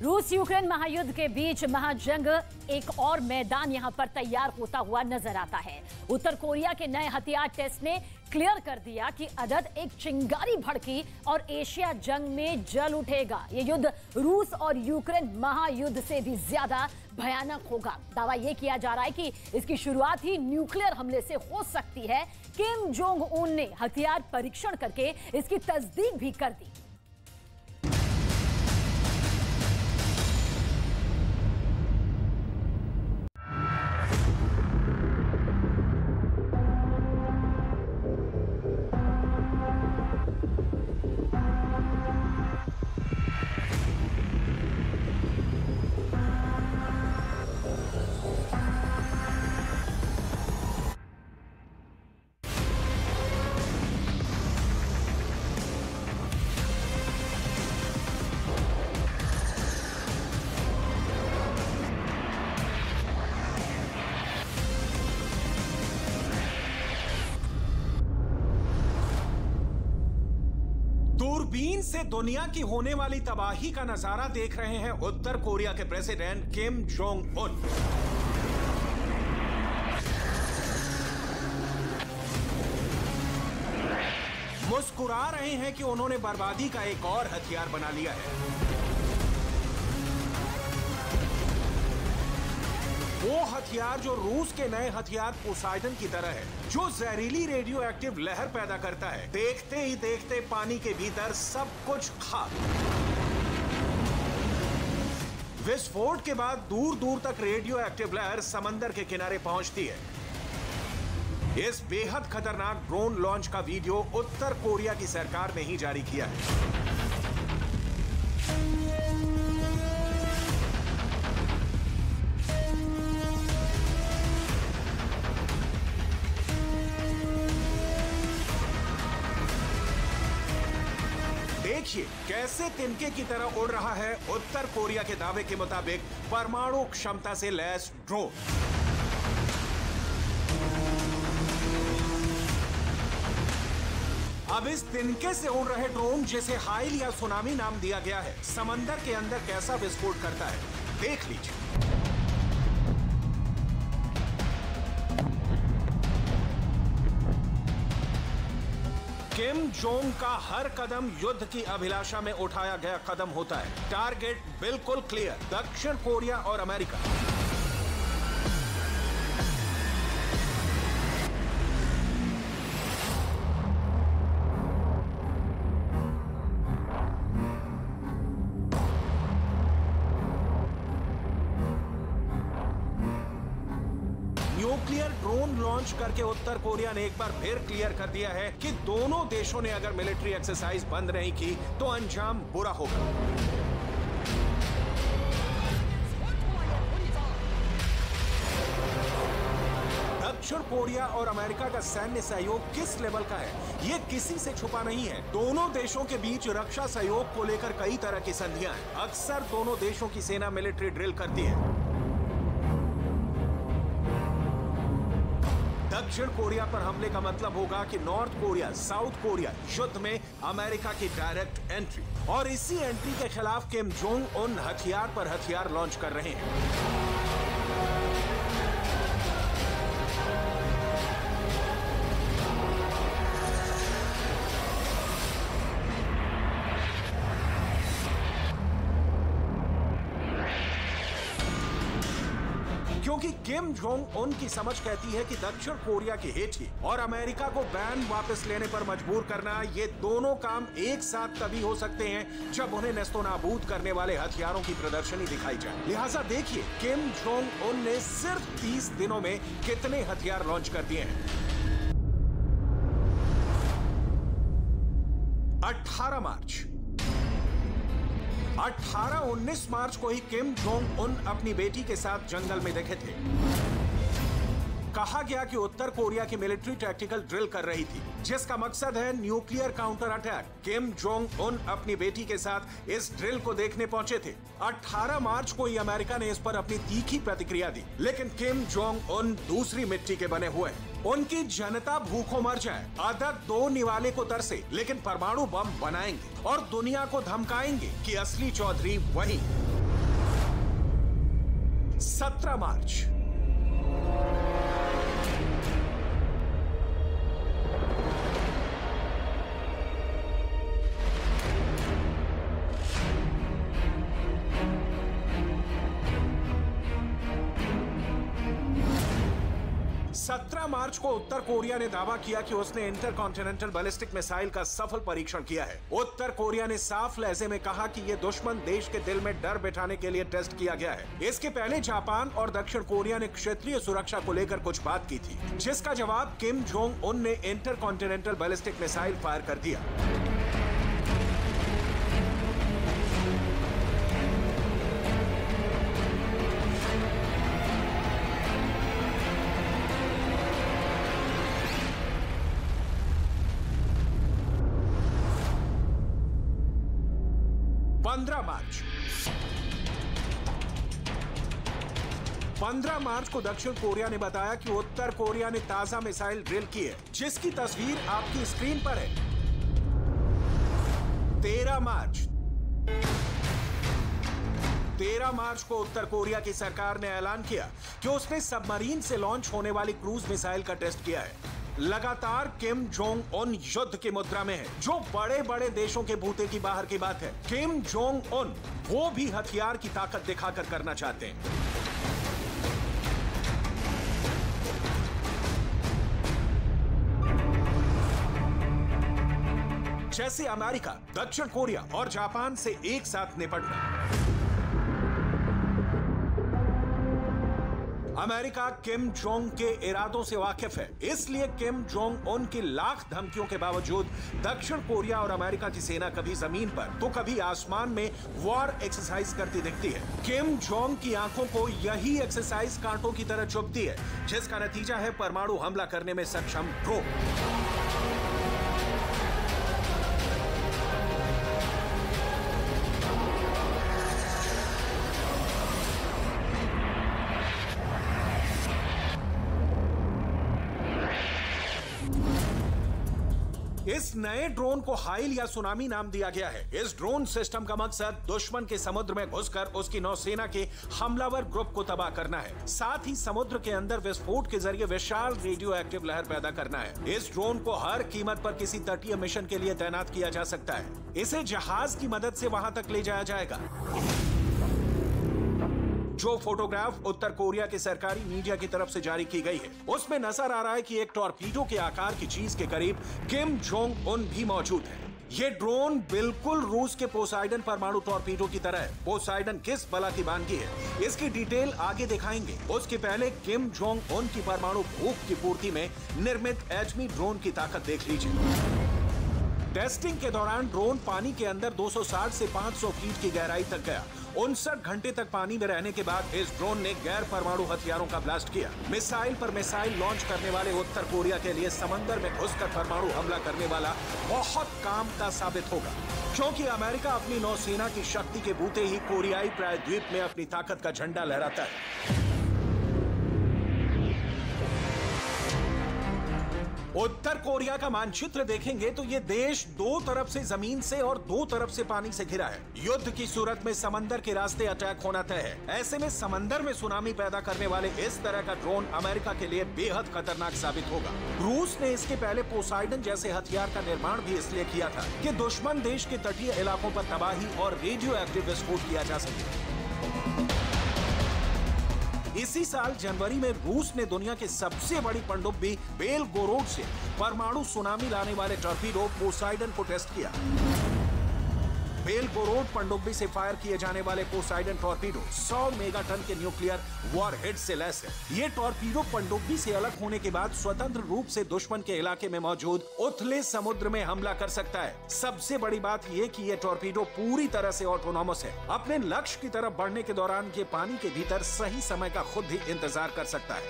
रूस यूक्रेन महायुद्ध के बीच महाजंग एक और मैदान यहां पर तैयार होता हुआ नजर आता है। उत्तर कोरिया के नए हथियार टेस्ट ने क्लियर कर दिया कि अदद एक चिंगारी भड़की और एशिया जंग में जल उठेगा। ये युद्ध रूस और यूक्रेन महायुद्ध से भी ज्यादा भयानक होगा। दावा यह किया जा रहा है कि इसकी शुरुआत ही न्यूक्लियर हमले से हो सकती है। किम जोंग उन ने हथियार परीक्षण करके इसकी तस्दीक भी कर दी। दूरबीन से दुनिया की होने वाली तबाही का नजारा देख रहे हैं उत्तर कोरिया के प्रेसिडेंट किम जोंग उन। मुस्कुरा रहे हैं कि उन्होंने बर्बादी का एक और हथियार बना लिया है। वो हथियार जो रूस के नए हथियार पोसाइडन की तरह है, जो जहरीली रेडियो एक्टिव लहर पैदा करता है। देखते ही देखते पानी के भीतर सब कुछ खाक। विस्फोट के बाद दूर दूर तक रेडियो एक्टिव लहर समंदर के किनारे पहुंचती है। इस बेहद खतरनाक ड्रोन लॉन्च का वीडियो उत्तर कोरिया की सरकार ने ही जारी किया है। देखिए कैसे तिनके की तरह उड़ रहा है उत्तर कोरिया के दावे के मुताबिक परमाणु क्षमता से लैस ड्रोन। अब इस तिनके से उड़ रहे ड्रोन, जिसे हाइल या सुनामी नाम दिया गया है, समंदर के अंदर कैसा विस्फोट करता है देख लीजिए। किम जोंग का हर कदम युद्ध की अभिलाषा में उठाया गया कदम होता है। टारगेट बिल्कुल क्लियर, दक्षिण कोरिया और अमेरिका। न्यूक्लियर ड्रोन लॉन्च करके उत्तर कोरिया ने एक बार फिर क्लियर कर दिया है कि दोनों देशों ने अगर मिलिट्री एक्सरसाइज बंद नहीं की तो अंजाम बुरा होगा। दक्षिण कोरिया और अमेरिका का सैन्य सहयोग किस लेवल का है, ये किसी से छुपा नहीं है। दोनों देशों के बीच रक्षा सहयोग को लेकर कई तरह की संधियां हैं। अक्सर दोनों देशों की सेना मिलिट्री ड्रिल करती है। दक्षिण कोरिया पर हमले का मतलब होगा कि नॉर्थ कोरिया, साउथ कोरिया युद्ध में अमेरिका की डायरेक्ट एंट्री, और इसी एंट्री के खिलाफ किम जोंग उन हथियार पर हथियार लॉन्च कर रहे हैं। क्योंकि किम जोंग उन की समझ कहती है कि दक्षिण कोरिया की हेठी और अमेरिका को बैन वापस लेने पर मजबूर करना, ये दोनों काम एक साथ तभी हो सकते हैं जब उन्हें नेस्तोनाबूद करने वाले हथियारों की प्रदर्शनी दिखाई जाए। लिहाजा देखिए किम जोंग उन ने सिर्फ 30 दिनों में कितने हथियार लॉन्च कर दिए हैं। 18 मार्च 18-19 मार्च को ही किम जोंग उन अपनी बेटी के साथ जंगल में दिखे थे। कहा गया कि उत्तर कोरिया की मिलिट्री टैक्टिकल ड्रिल कर रही थी, जिसका मकसद है nuclear counter attack. Kim Jong Un अपनी बेटी के साथ इस ड्रिल को देखने पहुंचे थे। 18 मार्च को ही अमेरिका ने इस पर अपनी तीखी प्रतिक्रिया दी, लेकिन किम जोंग उन दूसरी मिट्टी के बने हुए हैं। उनकी जनता भूखों मर जाए, आदत दो निवाले को तरसे, लेकिन परमाणु बम बनाएंगे और दुनिया को धमकाएंगे कि असली चौधरी वही। 17 मार्च। मार्च को उत्तर कोरिया ने दावा किया कि उसने इंटरकॉन्टिनेंटल बैलिस्टिक मिसाइल का सफल परीक्षण किया है। उत्तर कोरिया ने साफ लहजे में कहा कि यह दुश्मन देश के दिल में डर बिठाने के लिए टेस्ट किया गया है। इसके पहले जापान और दक्षिण कोरिया ने क्षेत्रीय सुरक्षा को लेकर कुछ बात की थी, जिसका जवाब किम जोंग उन ने इंटरकॉन्टिनेंटल बैलिस्टिक मिसाइल फायर कर दिया। मार्च 15 मार्च को दक्षिण कोरिया ने बताया कि उत्तर कोरिया ने ताजा मिसाइल ड्रिल की है, जिसकी तस्वीर आपकी स्क्रीन पर है। 13 मार्च को उत्तर कोरिया की सरकार ने ऐलान किया कि उसने सबमरीन से लॉन्च होने वाली क्रूज मिसाइल का टेस्ट किया है। लगातार किम जोंग उन युद्ध की मुद्रा में है, जो बड़े बड़े देशों के भूते की बाहर की बात है। किम जोंग उन वो भी हथियार की ताकत दिखाकर करना चाहते हैं। जैसे अमेरिका, दक्षिण कोरिया और जापान से एक साथ निपटना। अमेरिका किम जोंग के इरादों से वाकिफ है, इसलिए किम जोंग उन की लाख धमकियों के बावजूद दक्षिण कोरिया और अमेरिका की सेना कभी जमीन पर तो कभी आसमान में वॉर एक्सरसाइज करती दिखती है। किम जोंग की आंखों को यही एक्सरसाइज कांटों की तरह चुभती है, जिसका नतीजा है परमाणु हमला करने में सक्षम ड्रोन। इस नए ड्रोन को हाइल या सुनामी नाम दिया गया है। इस ड्रोन सिस्टम का मकसद दुश्मन के समुद्र में घुसकर उसकी नौसेना के हमलावर ग्रुप को तबाह करना है, साथ ही समुद्र के अंदर विस्फोट के जरिए विशाल रेडियो एक्टिव लहर पैदा करना है। इस ड्रोन को हर कीमत पर किसी तटीय मिशन के लिए तैनात किया जा सकता है। इसे जहाज की मदद से वहां तक ले जाया जाएगा। जो फोटोग्राफ उत्तर कोरिया के सरकारी मीडिया की तरफ से जारी की गई है, उसमें नजर आ रहा है कि एक टॉर्पीडो के आकार की चीज के करीब किम जोंग उन भी मौजूद है। ये ड्रोन बिल्कुल रूस के पोसाइडन परमाणु टॉर्पीडो की तरह है। पोसाइडन किस बला की वानगी है, इसकी डिटेल आगे दिखाएंगे। उसके पहले किम जोंग उन की परमाणु भूख की पूर्ति में निर्मित एटमी ड्रोन की ताकत देख लीजिए। टेस्टिंग के दौरान ड्रोन पानी के अंदर 260 से 500 फीट की गहराई तक गया। 59 घंटे तक पानी में रहने के बाद इस ड्रोन ने गैर परमाणु हथियारों का ब्लास्ट किया। मिसाइल पर मिसाइल लॉन्च करने वाले उत्तर कोरिया के लिए समंदर में घुसकर परमाणु हमला करने वाला बहुत काम का साबित होगा, क्योंकि अमेरिका अपनी नौसेना की शक्ति के बूते ही कोरियाई प्रायद्वीप में अपनी ताकत का झंडा लहराता है। उत्तर कोरिया का मानचित्र देखेंगे तो ये देश दो तरफ से जमीन से और दो तरफ से पानी से घिरा है। युद्ध की सूरत में समंदर के रास्ते अटैक होना तय है। ऐसे में समंदर में सुनामी पैदा करने वाले इस तरह का ड्रोन अमेरिका के लिए बेहद खतरनाक साबित होगा। रूस ने इसके पहले पोसाइडन जैसे हथियार का निर्माण भी इसलिए किया था कि दुश्मन देश के तटीय इलाकों पर तबाही और रेडियो एक्टिव विस्फोट किया जा सके। इसी साल जनवरी में रूस ने दुनिया के सबसे बड़ी पनडुब्बी बेलगोरोड से परमाणु सुनामी लाने वाले टॉर्पीडो पोसाइडन को टेस्ट किया। बेलगोरोड पनडुब्बी से फायर किए जाने वाले पोसाइडन टॉर्पीडो 100 मेगाटन के न्यूक्लियर वॉरहेड से लैस है। ये टॉर्पीडो पनडुब्बी से अलग होने के बाद स्वतंत्र रूप से दुश्मन के इलाके में मौजूद उथले समुद्र में हमला कर सकता है। सबसे बड़ी बात ये कि ये टॉर्पीडो पूरी तरह से ऑटोनॉमस है। अपने लक्ष्य की तरफ बढ़ने के दौरान ये पानी के भीतर सही समय का खुद ही इंतजार कर सकता है।